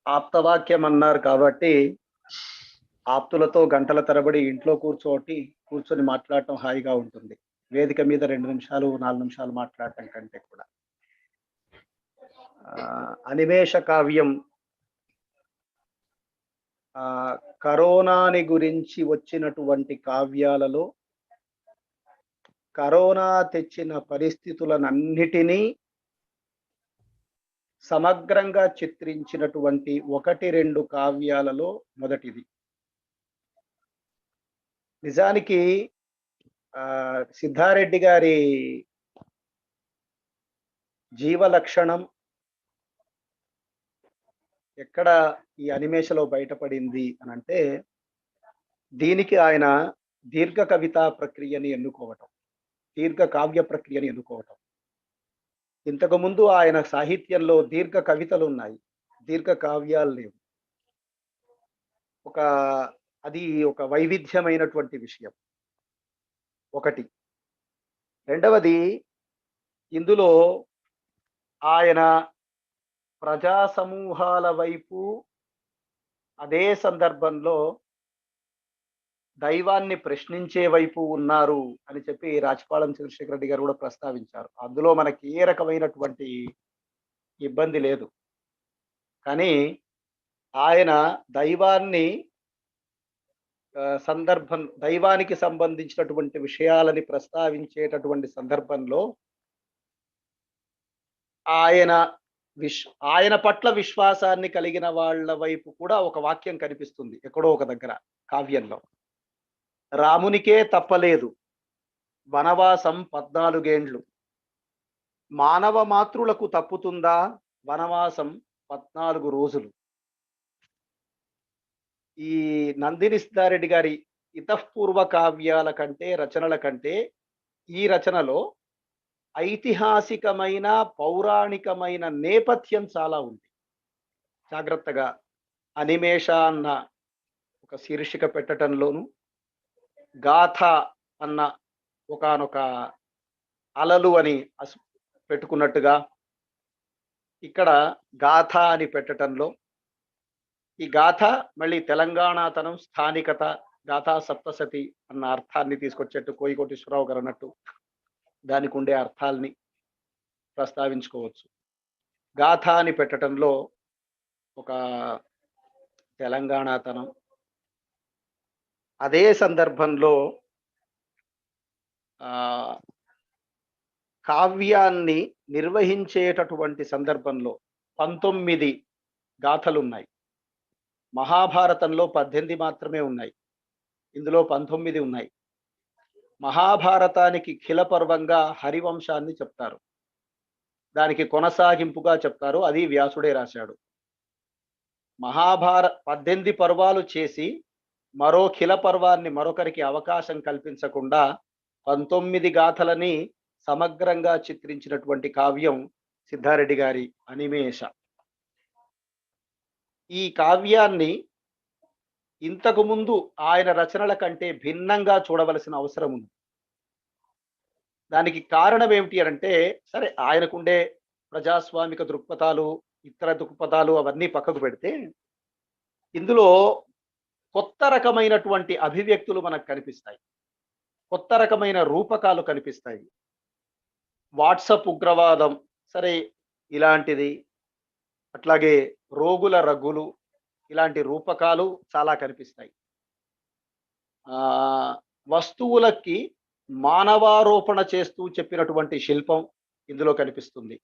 ఆప్తవాక్యం అన్నారు కాబట్టి ఆప్తులతో గంటల తరబడి ఇంట్లో కూర్చొని మాట్లాడటం హాయిగా ఉంటుంది. వేదిక మీద 2 నిమిషాలు 4 నిమిషాలు మాట్లాడటం కంటే కూడా. అనిమేష కావ్యం కరోనాని గురించి వచ్చినటువంటి కావ్యాలలో కరోనా తెచ్చిన పరిస్థితులనన్నిటినీ సమగ్రంగా చిత్రించినటువంటి 1-2 కావ్యాలలో మొదటిది. నిజానికి సిద్ధారెడ్డి గారి జీవలక్షణం ఎక్కడ ఈ అనిమేషలో బయటపడింది అనంటే, దీనికి ఆయన దీర్ఘ కవితా ప్రక్రియని ఎన్నుకోవటం, దీర్ఘ కావ్య ప్రక్రియని ఎన్నుకోవటం. ఇంతకుముందు ఆయన సాహిత్యంలో దీర్ఘ కవితలు ఉన్నాయి, దీర్ఘ కావ్యాలు లేవు. అది ఒక వైవిధ్యమైనటువంటి విషయం ఒకటి. రెండవది, ఇందులో ఆయన ప్రజా సమూహాల వైపు అదే సందర్భంలో దైవాన్ని ప్రశ్నించే వైపు ఉన్నారు అని చెప్పి రాజపాళెం చంద్రశేఖర్ రెడ్డి గారు కూడా ప్రస్తావించారు. అందులో మనకి ఏ రకమైనటువంటి ఇబ్బంది లేదు. కానీ ఆయన దైవానికి సంబంధించినటువంటి విషయాలని ప్రస్తావించేటటువంటి సందర్భంలో ఆయన పట్ల విశ్వాసాన్ని కలిగిన వాళ్ళ వైపు కూడా ఒక వాక్యం కనిపిస్తుంది ఎక్కడో ఒక దగ్గర కావ్యంలో. రామునికే తప్పలేదు వనవాసం 14 ఏండ్లు, మానవ మాతృలకు తప్పుతుందా వనవాసం 14 రోజులు. ఈ నందిని సిద్ధారెడ్డి గారి ఇతఃపూర్వ కావ్యాల కంటే, రచనల కంటే ఈ రచనలో ఐతిహాసికమైన పౌరాణికమైన నేపథ్యం చాలా ఉంది. జాగ్రత్తగా అనిమేష అన్న ఒక శీర్షిక పెట్టడంలోను, గాథ అన్న ఒకానొక అలలు అని పెట్టుకున్నట్టుగా ఇక్కడ గాథ అని పెట్టడంలో, ఈ గాథ మళ్ళీ తెలంగాణతనం, స్థానికత, గాథా సప్తసతి అన్న అర్థాన్ని తీసుకొచ్చేట్టు కోయికోటేశ్వరరావు గారు అన్నట్టు దానికి ఉండే అర్థాలని ప్రస్తావించుకోవచ్చు. గాథ అని పెట్టడంలో ఒక తెలంగాణతనం, అదే సందర్భంలో కావ్యాన్ని నిర్వహించేటటువంటి సందర్భంలో 19 గాథలున్నాయి. మహాభారతంలో 18 మాత్రమే ఉన్నాయి, ఇందులో 19 ఉన్నాయి. మహాభారతానికి ఖిల పర్వంగా హరివంశాన్ని చెప్తారు, దానికి కొనసాగింపుగా చెప్తారు, అది వ్యాసుడే రాశాడు. 18 పర్వాలు చేసి మరో ఖిల పర్వాన్ని మరొకరికి అవకాశం కల్పించకుండా 19 గాథలని సమగ్రంగా చిత్రించినటువంటి కావ్యం సిద్ధారెడ్డి గారి అనిమేష. ఈ కావ్యాన్ని ఇంతకు ముందు ఆయన రచనల కంటే భిన్నంగా చూడవలసిన అవసరం ఉంది. దానికి కారణం ఏమిటి అంటే, సరే ఆయనకుండే ప్రజాస్వామిక దృక్పథాలు, ఇతర దృక్పథాలు అవన్నీ పక్కకు పెడితే, ఇందులో కొత్త రకమైనటువంటి అభివ్యక్తులు మనకు కనిపిస్తాయి, కొత్త రకమైన రూపకాలు కనిపిస్తాయి. వాట్సప్ ఉగ్రవాదం సరే ఇలాంటిది, అట్లాగే రోగుల రగ్గులు, ఇలాంటి రూపకాలు చాలా కనిపిస్తాయి. వస్తువులకి మానవారోపణ చేస్తూ చెప్పినటువంటి శిల్పం ఇందులో కనిపిస్తుంది.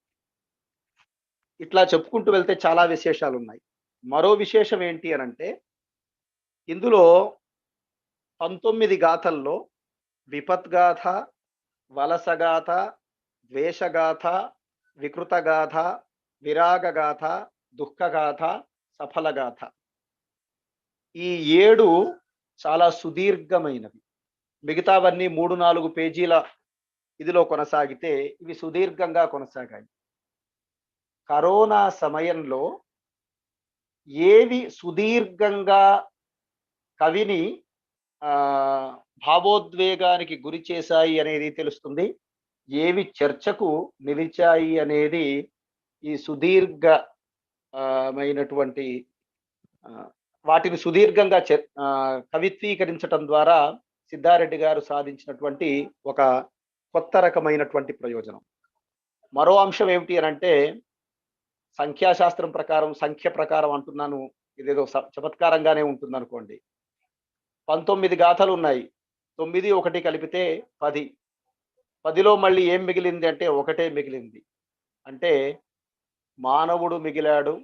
ఇట్లా చెప్పుకుంటూ వెళ్తే చాలా విశేషాలు ఉన్నాయి. మరో విశేషం ఏంటి అనంటే, ఇందులో 19 గాథల్లో విపత్గాథ, వలసగాథ, ద్వేషగాథ, వికృతగాథ, విరాగగాథ, దుఃఖగాథ, సఫలగాథ, ఈ 7 చాలా సుదీర్ఘమైనవి. మిగతావన్నీ 3-4 పేజీల ఇదిలో కొనసాగితే ఇవి సుదీర్ఘంగా కొనసాగాయి. కరోనా సమయంలో ఏవి సుదీర్ఘంగా కవిని భావోద్వేగానికి గురి చేశాయి అనేది తెలుస్తుంది, ఏవి చర్చకు నిలిచాయి అనేది ఈ సుదీర్ఘ మైనటువంటి వాటిని సుదీర్ఘంగా కవిత్వీకరించటం ద్వారా సిద్ధారెడ్డి గారు సాధించినటువంటి ఒక కొత్త రకమైనటువంటి ప్రయోజనం. మరో అంశం ఏమిటి అనంటే, సంఖ్యాశాస్త్రం ప్రకారం, సంఖ్య ప్రకారం అంటున్నాను, ఇదేదో చమత్కారంగానే ఉంటుందనుకోండి. 19 గాథలున్నాయి. 9, 1 కలిపితే 10. 10లో మళ్ళీ ఏం మిగిలింది అంటే ఒకటే మిగిలింది. అంటే మానవుడు మిగిలాడు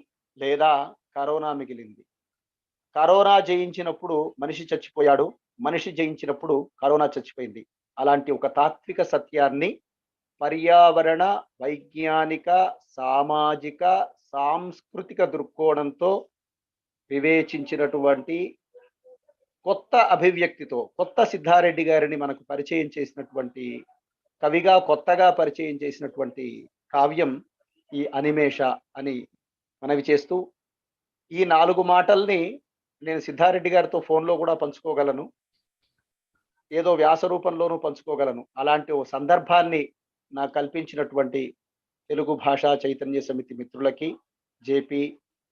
లేదా కరోనా మిగిలింది. కరోనా జయించినప్పుడు మనిషి చచ్చిపోయాడు. మనిషి జయించినప్పుడు కరోనా చచ్చిపోయింది. అలాంటి ఒక తాత్విక సత్యాన్ని పర్యావరణ, వైజ్ఞానిక, సామాజిక, సాంస్కృతిక దృక్కోణంతో వివేచించినటువంటి కొత్త అభివ్యక్తితో కొత్త సిద్ధారెడ్డి గారిని మనకు పరిచయం చేసినటువంటి కవిగా కొత్తగా పరిచయం చేసినటువంటి కావ్యం ఈ అనిమేష అని మనవి చేస్తూ, ఈ 4 మాటల్ని నేను సిద్ధారెడ్డి గారితో ఫోన్‌లో కూడా పంచుకోగలను. ఏదో వ్యాస రూపంలోనూ పంచుకోగలను. అలాంటి ఓ సందర్భాన్ని నాకు కల్పించినటువంటి తెలుగు భాషా చైతన్య సమితి మిత్రులకి, జేపీ,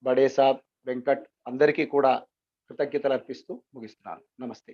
బడే సాబ్, వెంకట్ అందరికీ కూడా కృతజ్ఞతలు అర్పిస్తూ ముగిస్తున్నాను. నమస్తే.